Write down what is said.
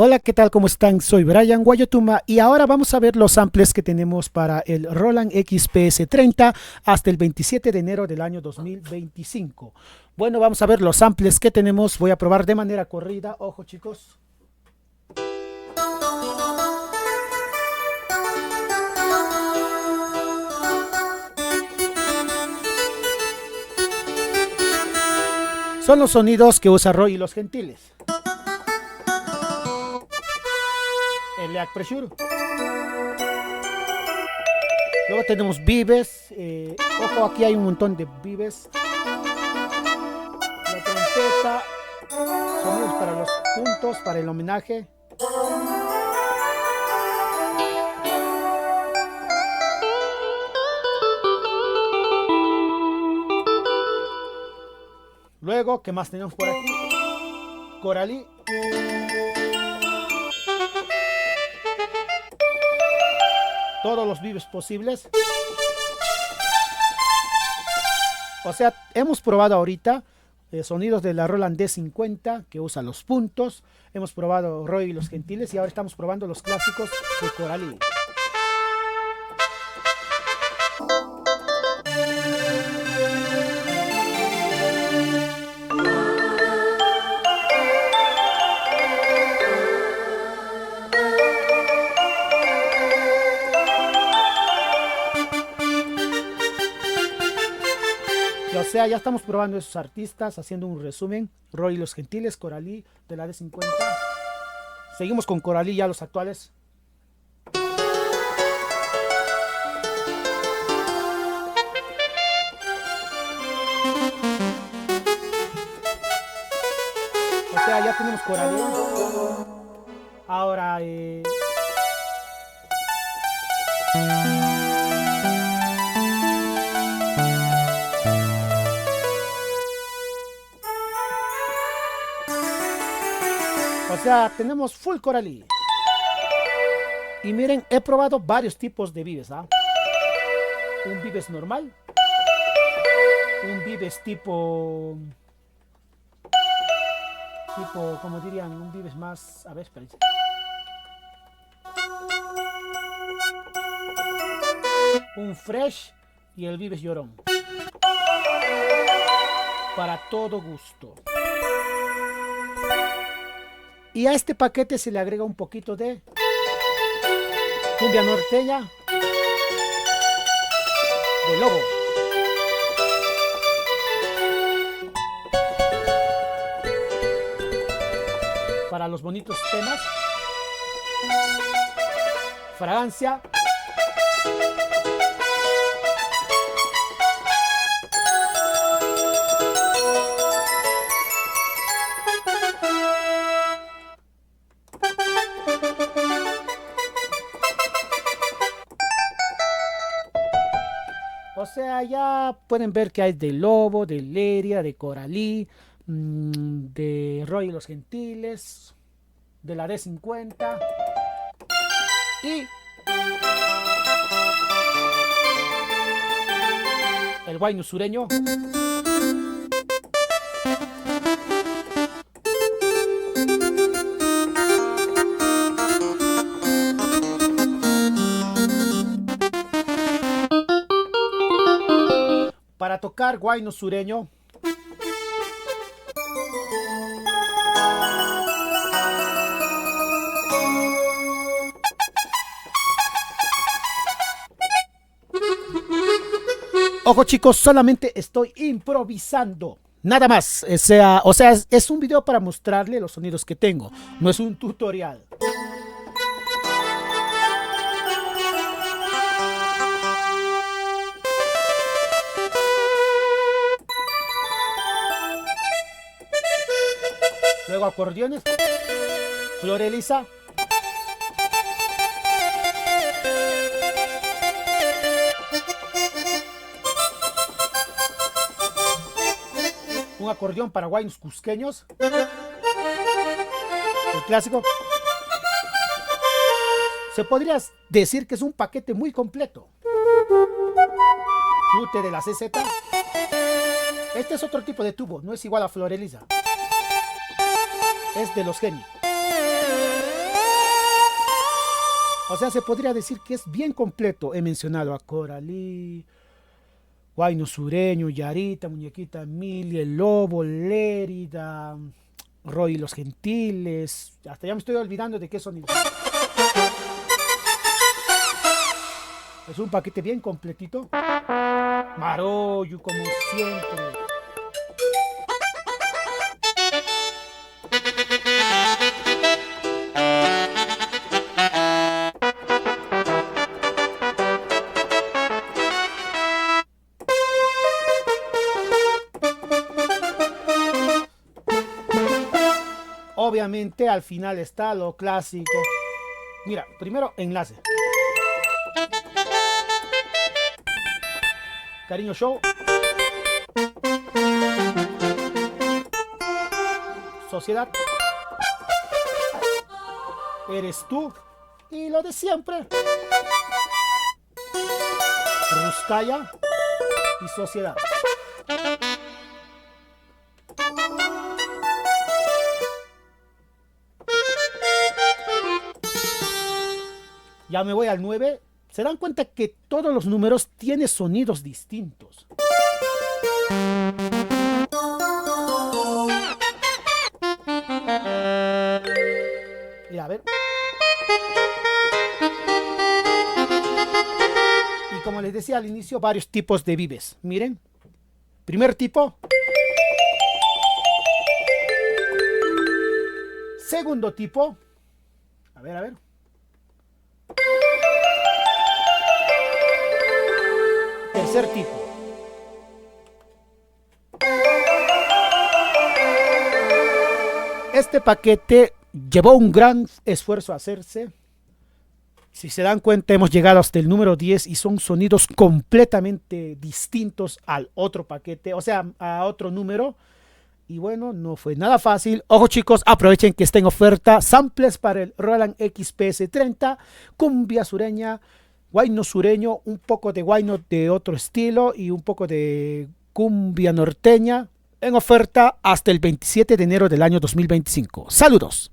Hola, ¿qué tal? ¿Cómo están? Soy Brian Guayotuma y ahora vamos a ver los samples que tenemos para el Roland XPS30 hasta el 27 de enero del año 2025. Bueno, vamos a ver los samples que tenemos. Voy a probar de manera corrida. Ojo, chicos. Son los sonidos que usa Roy y los Gentiles. El Leak Pressure. Luego tenemos Vives. Ojo, aquí hay un montón de Vives. La trompeta. Sonidos para los puntos, para el homenaje. Luego, ¿qué más tenemos por aquí? Coralí. Todos los vives posibles. O sea, hemos probado ahorita sonidos de la Roland D50 que usa los puntos. Hemos probado Roy y los Gentiles y ahora estamos probando los clásicos de Coralí. O sea, ya estamos probando esos artistas, haciendo un resumen. Roy y los Gentiles, Coralí de la D50. Seguimos con Coralí, ya los actuales. O sea, ya tenemos Coralí. Ahora, o sea, tenemos full Coralí. Y miren, he probado varios tipos de vives, ¿ah? Un vives normal. Un vives tipo, como dirían, un vives más. A ver, espérense. Un fresh y el vives llorón. Para todo gusto. Y a este paquete se le agrega un poquito de cumbia norteña de Lobo. Para los bonitos temas. Fragancia. O sea, ya pueden ver que hay de Lobo, de Leria, de Coralí, de Roy y los Gentiles, de la D50 y el Guayno Sureño. Para tocar Guayno Sureño. Ojo, chicos, solamente estoy improvisando. Nada más. O sea, es un video para mostrarle los sonidos que tengo. No es un tutorial. Luego acordeones. Floreliza. Un acordeón para guaynos cusqueños. El clásico. Se podría decir que es un paquete muy completo. Flute de la CZ. Este es otro tipo de tubo, no es igual a Floreliza. Es de los genios. O sea, se podría decir que es bien completo. He mencionado a Coralí, Guayno Sureño, Yarita, Muñequita Mili, El Lobo, Lérida, Roy y los Gentiles. Hasta ya me estoy olvidando de qué sonido. Es un paquete bien completito. Maroyu, como siempre. Obviamente al final está lo clásico. Mira, primero enlace. Cariño Show. Sociedad. Eres tú. Y lo de siempre. Ruskaya y Sociedad. Ya me voy al 9. Se dan cuenta que todos los números tienen sonidos distintos. Mira, a ver. Y como les decía al inicio, varios tipos de vives. Miren. Primer tipo. Segundo tipo. A ver, a ver. Tercer tipo. Este paquete llevó un gran esfuerzo a hacerse. Si se dan cuenta, hemos llegado hasta el número 10 y son sonidos completamente distintos al otro paquete, o sea, a otro número. Y bueno, no fue nada fácil. Ojo chicos, aprovechen que está en oferta. Samples para el Roland XPS30, cumbia sureña, guayno sureño, un poco de guayno de otro estilo y un poco de cumbia norteña. En oferta hasta el 27 de enero del año 2025. Saludos.